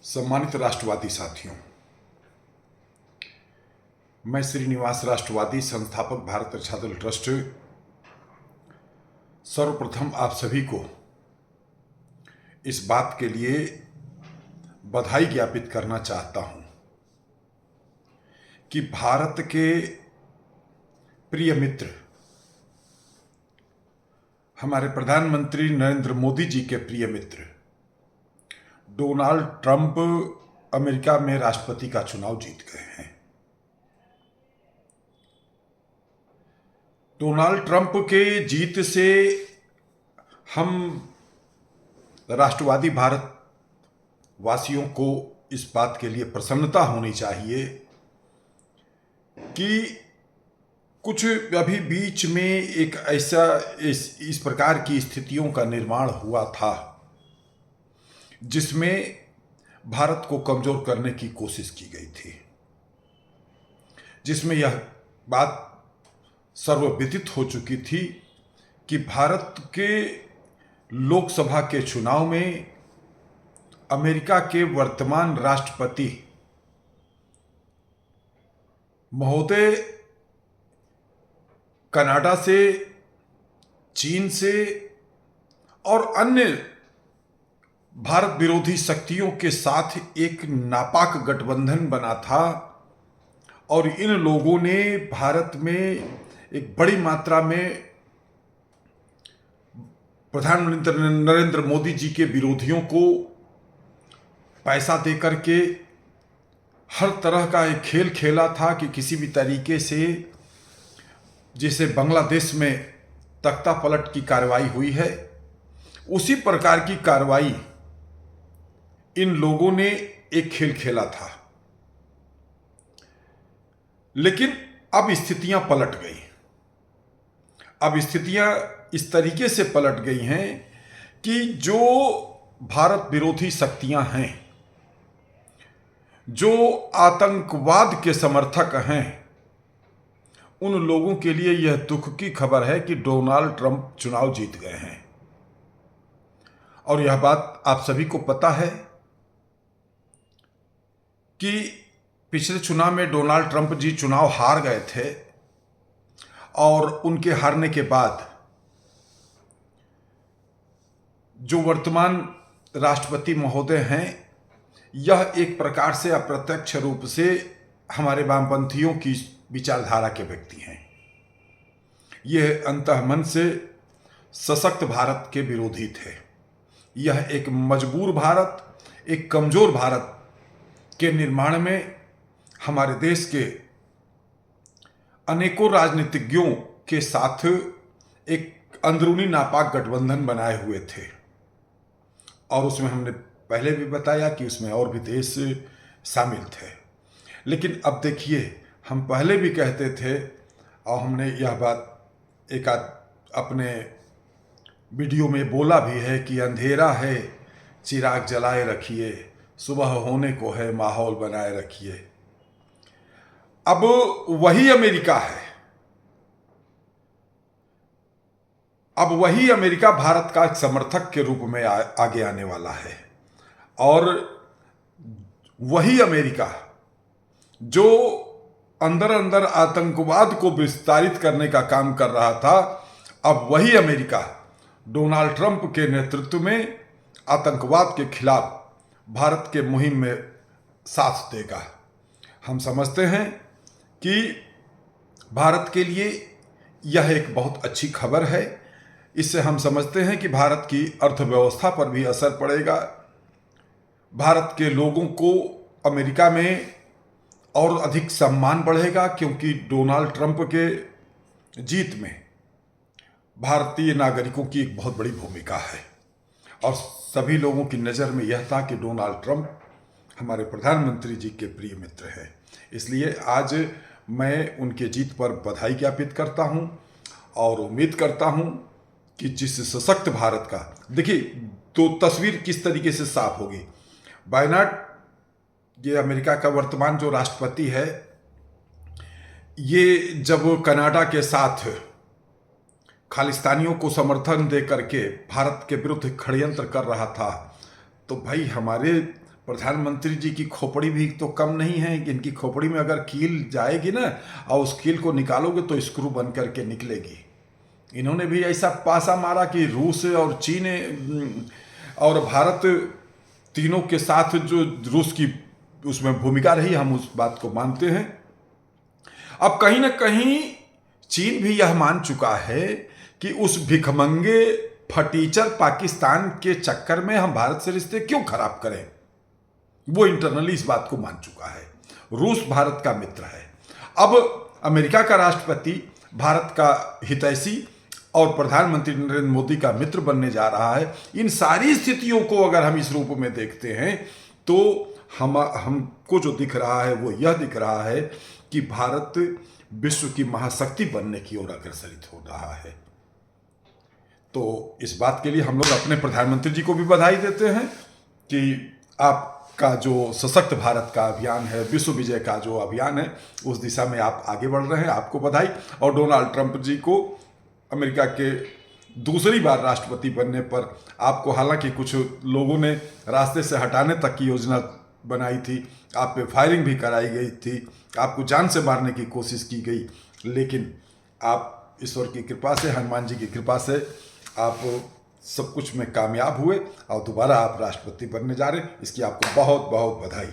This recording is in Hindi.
सम्मानित राष्ट्रवादी साथियों, मैं श्रीनिवास राष्ट्रवादी संस्थापक भारत रक्षा दल ट्रस्ट सर्वप्रथम आप सभी को इस बात के लिए बधाई ज्ञापित करना चाहता हूं कि भारत के प्रिय मित्र हमारे प्रधानमंत्री नरेंद्र मोदी जी के प्रिय मित्र डोनाल्ड ट्रंप अमेरिका में राष्ट्रपति का चुनाव जीत गए हैं। डोनाल्ड ट्रंप के जीत से हम राष्ट्रवादी भारत वासियों को इस बात के लिए प्रसन्नता होनी चाहिए कि कुछ अभी बीच में एक ऐसा इस प्रकार की स्थितियों का निर्माण हुआ था जिसमें भारत को कमजोर करने की कोशिश की गई थी, जिसमें यह बात सर्वविदित हो चुकी थी कि भारत के लोकसभा के चुनाव में अमेरिका के वर्तमान राष्ट्रपति महोदय कनाडा से, चीन से और अन्य भारत विरोधी शक्तियों के साथ एक नापाक गठबंधन बना था और इन लोगों ने भारत में एक बड़ी मात्रा में प्रधानमंत्री नरेंद्र मोदी जी के विरोधियों को पैसा देकर के हर तरह का एक खेल खेला था कि किसी भी तरीके से, जैसे बांग्लादेश में तख्ता पलट की कार्रवाई हुई है, उसी प्रकार की कार्रवाई इन लोगों ने एक खेल खेला था। लेकिन अब स्थितियां पलट गई। अब स्थितियां इस तरीके से पलट गई हैं कि जो भारत विरोधी शक्तियां हैं, जो आतंकवाद के समर्थक हैं, उन लोगों के लिए यह दुख की खबर है कि डोनाल्ड ट्रंप चुनाव जीत गए हैं। और यह बात आप सभी को पता है कि पिछले चुनाव में डोनाल्ड ट्रंप जी चुनाव हार गए थे और उनके हारने के बाद जो वर्तमान राष्ट्रपति महोदय हैं, यह एक प्रकार से अप्रत्यक्ष रूप से हमारे वामपंथियों की विचारधारा के व्यक्ति हैं। यह अंतःमन से सशक्त भारत के विरोधी थे। यह एक मजबूर भारत, एक कमजोर भारत के निर्माण में हमारे देश के अनेकों राजनीतिज्ञों के साथ एक अंदरूनी नापाक गठबंधन बनाए हुए थे। और उसमें हमने पहले भी बताया कि उसमें और भी देश शामिल थे। लेकिन अब देखिए, हम पहले भी कहते थे और हमने यह बात एक अपने वीडियो में बोला भी है कि अंधेरा है चिराग जलाए रखिए, सुबह होने को है माहौल बनाए रखिए। अब वही अमेरिका है, अब वही अमेरिका भारत का समर्थक के रूप में आगे आने वाला है। और वही अमेरिका जो अंदर अंदर आतंकवाद को विस्तारित करने का काम कर रहा था, अब वही अमेरिका डोनाल्ड ट्रंप के नेतृत्व में आतंकवाद के खिलाफ भारत के मुहिम में साथ देगा। हम समझते हैं कि भारत के लिए यह एक बहुत अच्छी खबर है। इससे हम समझते हैं कि भारत की अर्थव्यवस्था पर भी असर पड़ेगा। भारत के लोगों को अमेरिका में और अधिक सम्मान बढ़ेगा, क्योंकि डोनाल्ड ट्रंप के जीत में भारतीय नागरिकों की एक बहुत बड़ी भूमिका है। और सभी लोगों की नज़र में यह था कि डोनाल्ड ट्रंप हमारे प्रधानमंत्री जी के प्रिय मित्र हैं। इसलिए आज मैं उनके जीत पर बधाई ज्ञापित करता हूं और उम्मीद करता हूं कि जिस सशक्त भारत का, देखिए तो तस्वीर किस तरीके से साफ होगी। बायनाट, ये अमेरिका का वर्तमान जो राष्ट्रपति है, ये जब कनाडा के साथ खालिस्तानियों को समर्थन दे करके भारत के विरुद्ध षड्यंत्र कर रहा था, तो भाई हमारे प्रधानमंत्री जी की खोपड़ी भी तो कम नहीं है कि इनकी खोपड़ी में अगर कील जाएगी ना और उस कील को निकालोगे तो स्क्रू बन करके निकलेगी। इन्होंने भी ऐसा पासा मारा कि रूस और चीन और भारत तीनों के साथ जो रूस की उसमें भूमिका रही, हम उस बात को मानते हैं। अब कहीं ना कहीं चीन भी यह मान चुका है कि उस भिखमंगे फटीचर पाकिस्तान के चक्कर में हम भारत से रिश्ते क्यों खराब करें। वो इंटरनली इस बात को मान चुका है। रूस भारत का मित्र है। अब अमेरिका का राष्ट्रपति भारत का हितैषी और प्रधानमंत्री नरेंद्र मोदी का मित्र बनने जा रहा है। इन सारी स्थितियों को अगर हम इस रूप में देखते हैं तो हमको जो दिख रहा है वो यह दिख रहा है कि भारत विश्व की महाशक्ति बनने की ओर अग्रसरित हो रहा है। तो इस बात के लिए हम लोग अपने प्रधानमंत्री जी को भी बधाई देते हैं कि आपका जो सशक्त भारत का अभियान है, विश्व विजय का जो अभियान है, उस दिशा में आप आगे बढ़ रहे हैं। आपको बधाई। और डोनाल्ड ट्रंप जी को अमेरिका के दूसरी बार राष्ट्रपति बनने पर आपको हालांकि कुछ लोगों ने रास्ते से हटाने तक की योजना बनाई थी, आप पे फायरिंग भी कराई गई थी, आपको जान से मारने की कोशिश की गई, लेकिन आप ईश्वर की कृपा से, हनुमान जी की कृपा से आप सब कुछ में कामयाब हुए और दोबारा आप राष्ट्रपति बनने जा रहे हैं। इसकी आपको बहुत बहुत बधाई।